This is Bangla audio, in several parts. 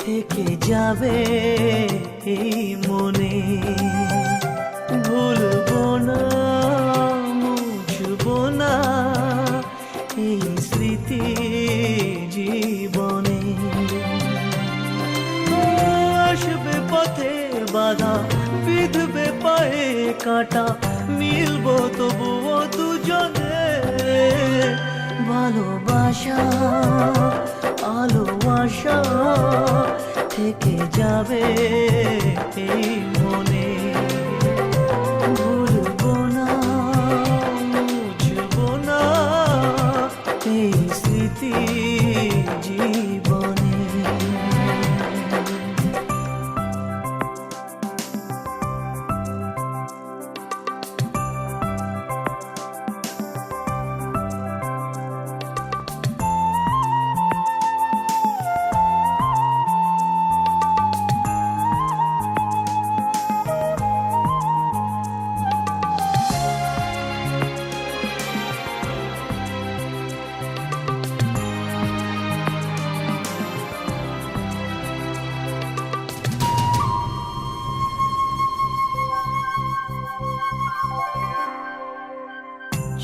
থেকে যাবে এই মনে। ভুলবো না, মুছবো না এই স্মৃতি জীবনে। আসবে পথে বাধা, বিঁধবে পায়ে কাঁটা, মিলবো তবুও দুজনে। ভালোবাসা আলো আশা থেকে যাবে এই মনে। ভুলবো না, মুছবো না এই স্মৃতি জীবনে।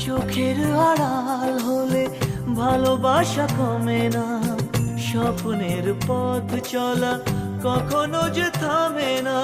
চোখের আড়াল হলে ভালোবাসা কমে না, স্বপ্নের পথ চলা কখনো যে থামে না।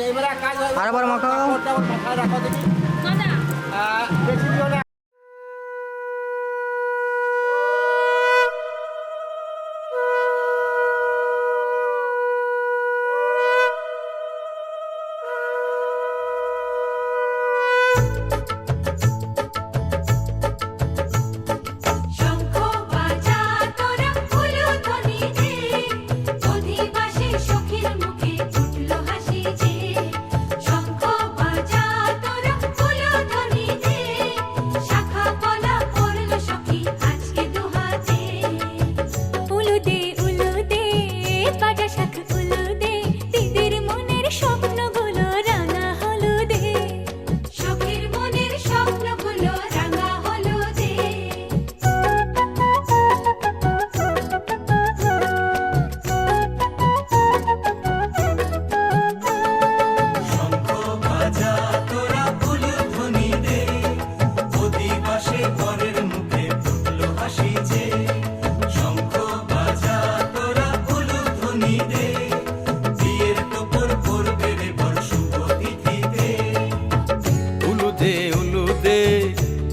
এবারে কাজ হয় আরেকবার মাখাও। মাথায় রাখো দেখি বেশি দিও না।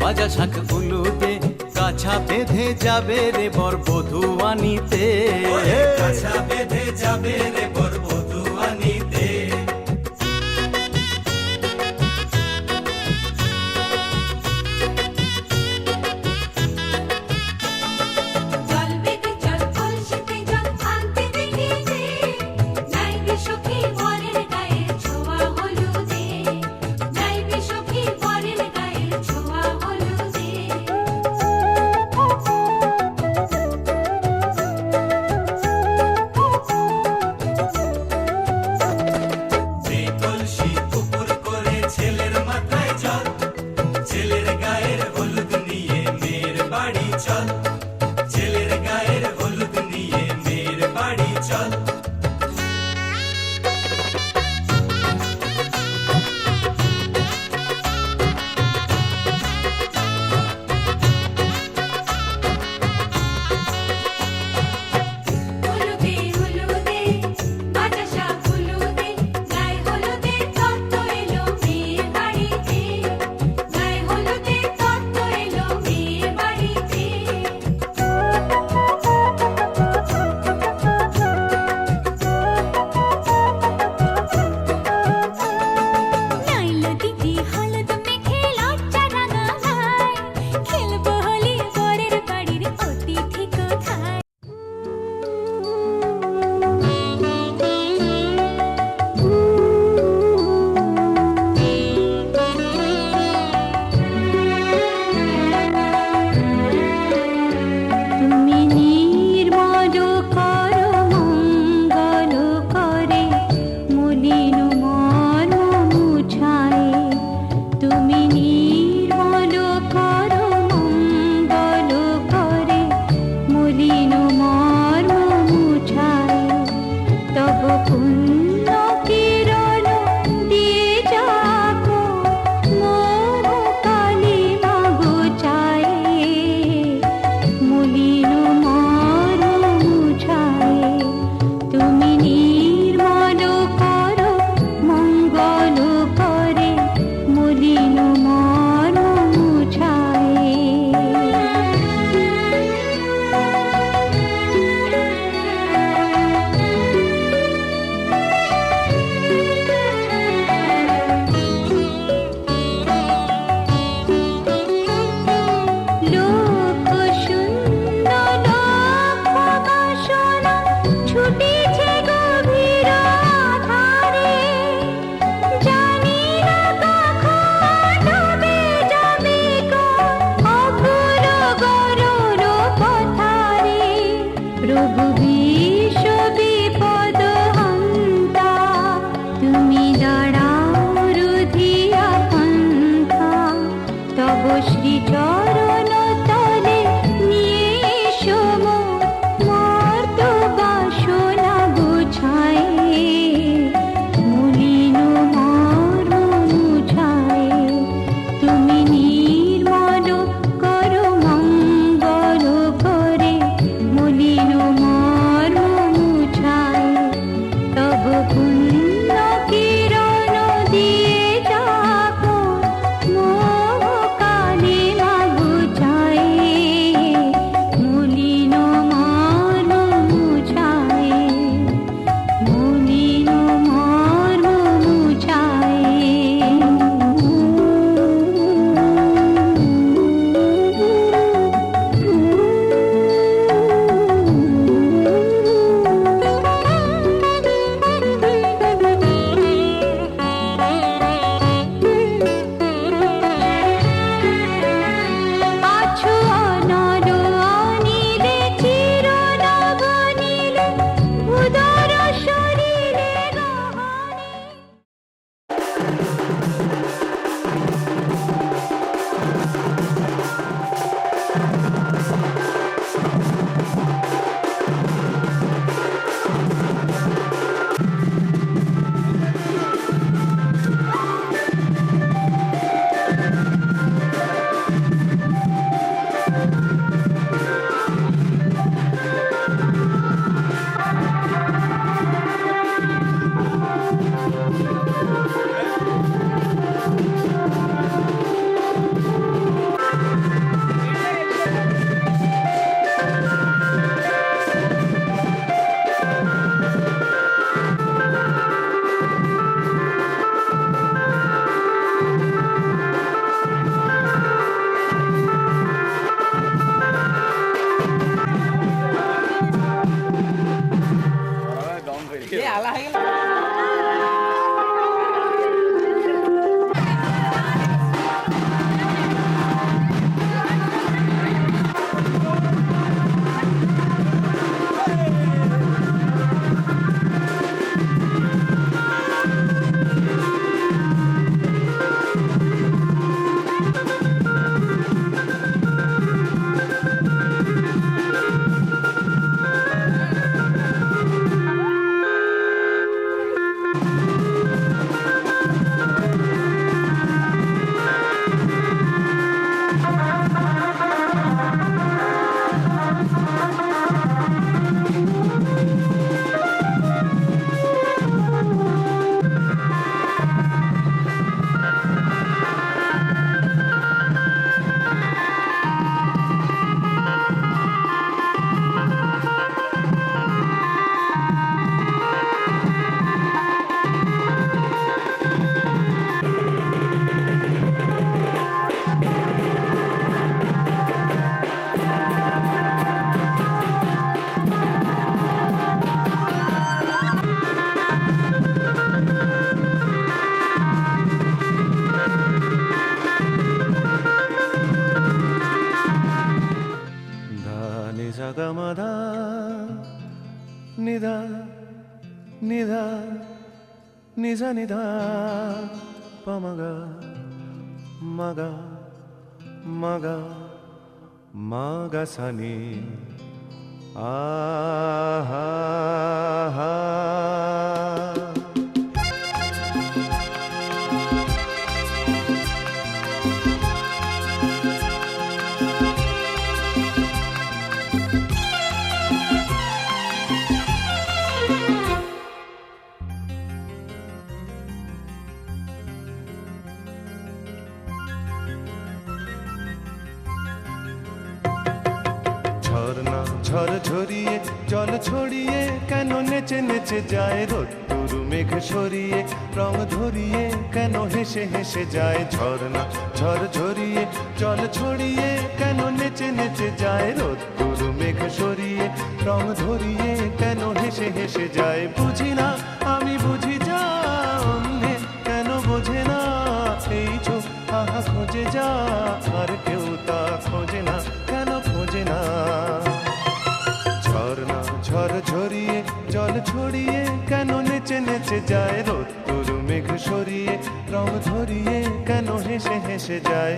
বাজা শাখ উলুদে কাছা বেঁধে যাবে রে বর বধূ আনিতে কাছা বেঁধে যাবে রে বর বধূ আনিতে পুণ্য কিরণ এ আলা হয়ে গেল Sagamada Nida Nida Nisa Nida Pamaga Maga Maga Maga Sani Aha ঝর্ণা ঝড় ঝরিয়ে জল ছড়িয়ে কেন নেচে নেচে যায় রোদ্দুর মেঘ সরিয়ে রং ধরিয়ে কেন হেসে হেসে যায় ঝর্ণা ঝড় ঝরিয়ে জল ছড়িয়ে কেন নেচে নেচে যায় রোদ্দুর মেঘ সরিয়ে রং ধরিয়ে কেন হেসে হেসে যায় বুঝি না আমি বুঝি যা অন্যে কেন বোঝে না এই চোখ আহা খোঁজে যা আর কেউ তা খোঁজে না কেন খোঁজে না ঝর্ণা ঝড় ঝরিয়ে জল ছড়িয়ে কেন নেচে নেচে যায় রোদ্দুর মেঘ সরিয়ে রং ধরিয়ে কেন হেসে হেসে যায়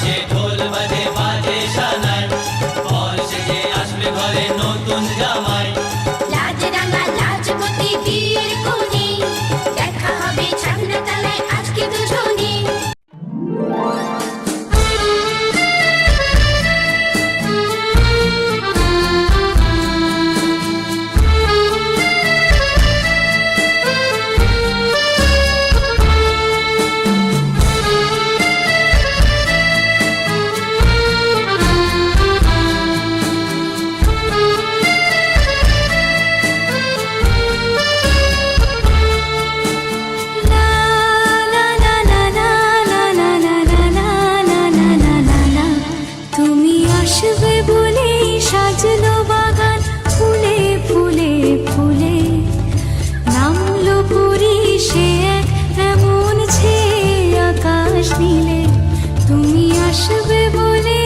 বাজে ঢোল বাজে বাজে সানাই বর সেজে আসবে ঘরে নতুন জামাই লাজ রাঙা লাজপতি বিয়ের কোণে দেখা হবে ছাগনা তলায় আজকে দুজনে তুমি আসবে বলে সাজলো বাগান ফুলে ফুলে ফুলে নামলো পুরী সে এক এমন ছে আকাশ নীলে তুমি আসবে বলে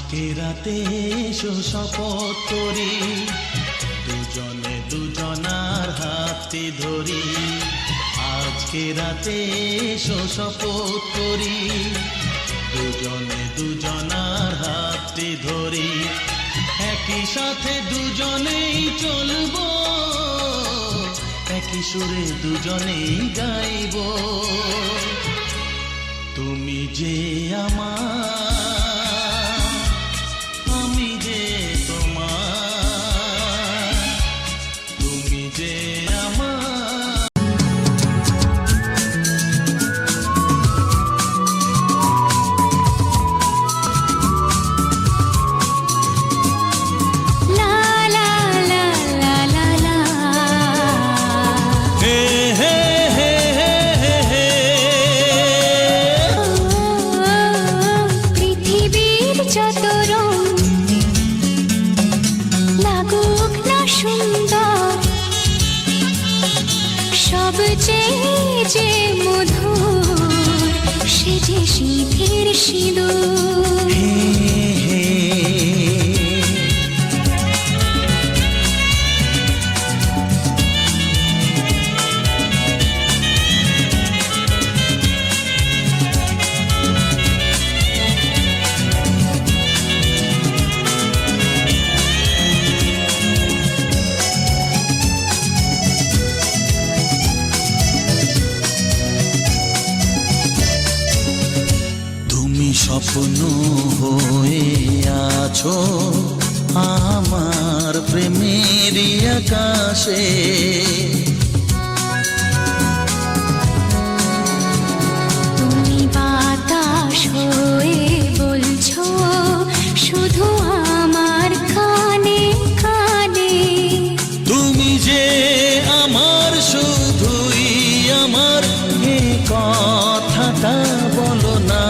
আজকে রাতে এসো শপথ করি দুজনে দুজনার হাতে ধরি আজকে রাতে এসো শপথ করি দুজনে দুজনার হাতে ধরি একই সাথে দুজনেই চলবো একই সুরে দুজনেই গাইবো তুমি যে আমার আমি যে তোমার তুমি যে আমার যত রং লাগুক না সুন্দর, সবচেয়ে যে মধুর সে যে সিঁথির সিঁদুর। স্বপ্ন হয়ে আছো আমার প্রেমের আকাশে, তুমি বাতাস হয়ে বলছো শুধু আমার কানে কানে, তুমি যে আমার শুধুই আমার, এ কথাটা বলো না।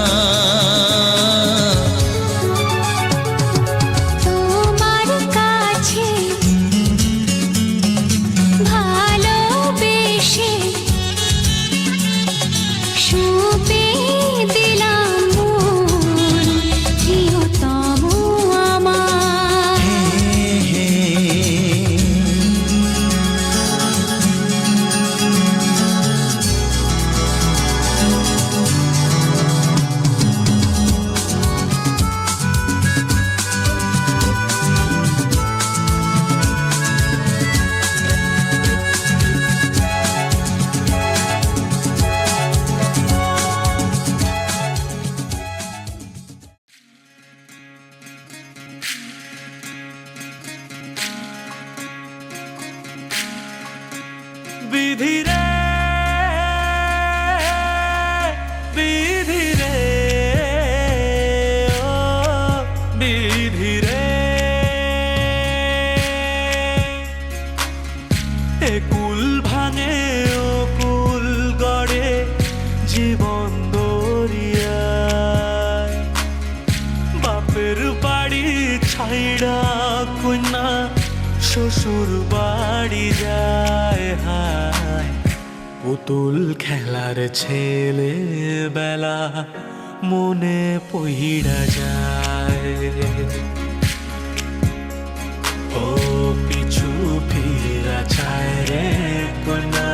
বিধি রে বিধি রে ও বিধি রে, এ কুল ভাঙে ও কুল গড়ে জীবন দরিয়ায়, বাপের বাড়ি ছাইড়া কন্যা শ্বশুর বাড়ি যায় হায়, পুতুল খেলার ছেলে বেলা মনে পইড়া যায়। ও পিছু ফিরা চায় রে কন্যা,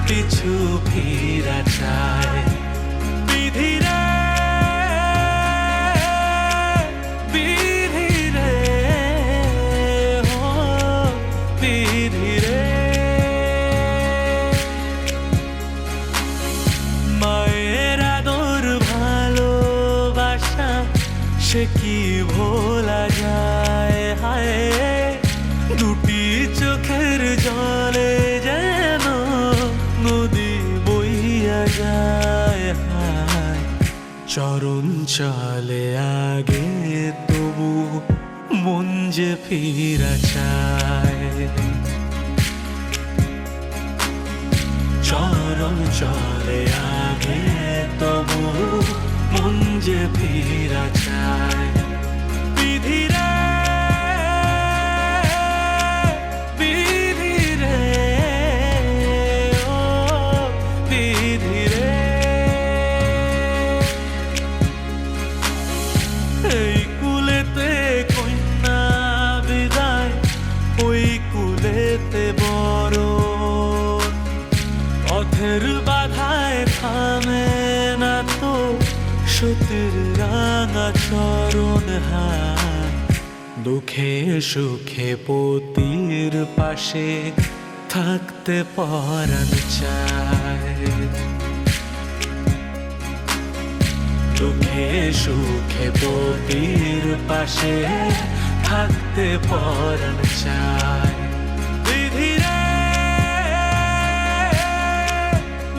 পিছু ফিরা চায়। বিধি রে বিধি রে ও বিধি রে, মায়ের আদর ভালোবাসা সে কি ভোলা যায় হায়, দুটি চোখের জলে যেন নদী বইয়া যায় হায়, চরণ চলে আগে তবু মন যে ফিরা চায়, চরণ চলে আগে তবু মন যে ফিরা চায়। বিধি রে বিধি রে ও বিধি রে, এই কুলেতে কন্যা বিদায়, ওই কুলেতে বড় পথের বাধায় থামে না তো সতীর রাঙা চরণ হায়, দুঃখে সুখে পতির পাশে থাকতে পরাণ চায়, দুঃখে সুখে পতির পাশে থাকতে পরাণ চায়। বিধি রে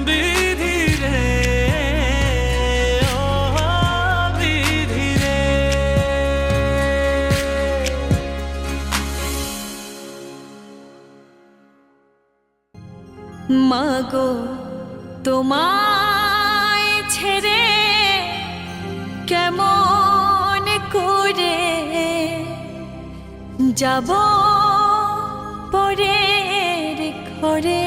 বিধি রে ও বিধি রে, মাগো তোমায় ছেড়ে কেমন যাব পরের ঘরে।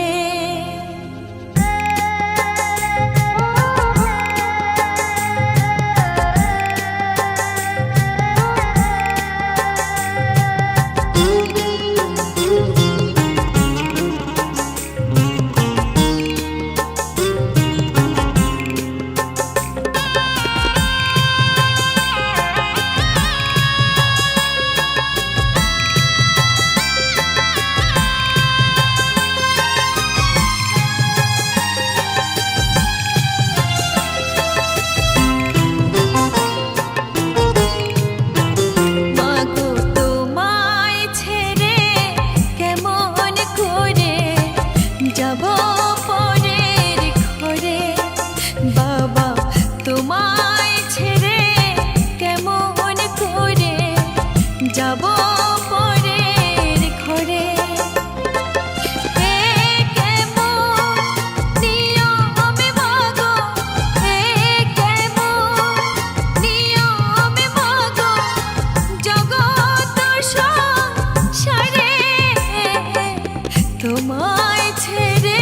তোমায় ছেড়ে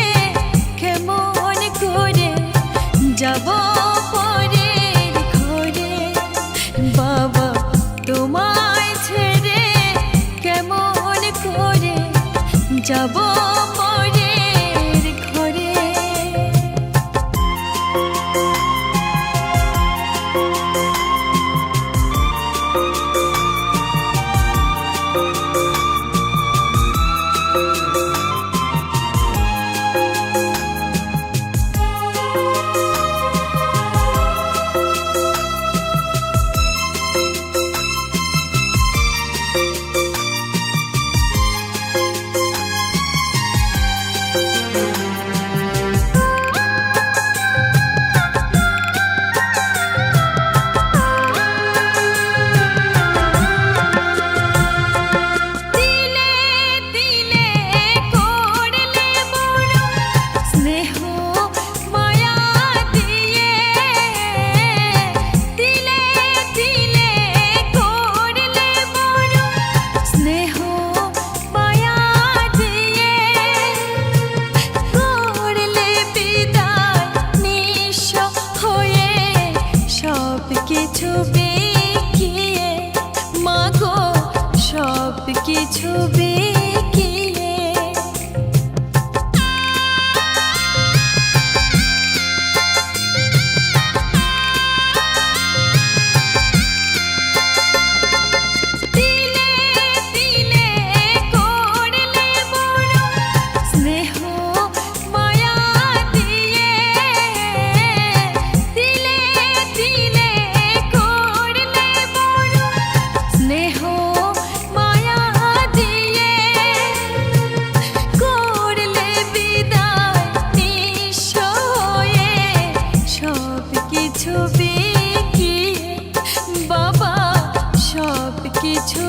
কেমন করে যাব পরের ঘরে। বাবা তোমায় ছেড়ে কেমন করে যাব পরের ঘরে। কিছু বিকিয়ে মাগো সব কিছু বিকিয়ে দিলে দিলে করলে বড় স্নেহ মায়া দিয়ে দিলে দিলে স্নেহ মায়া দিয়ে করলে বিদায় নিঃস্ব হয়ে সব কিছু বিকিয়ে বাবা সব কিছু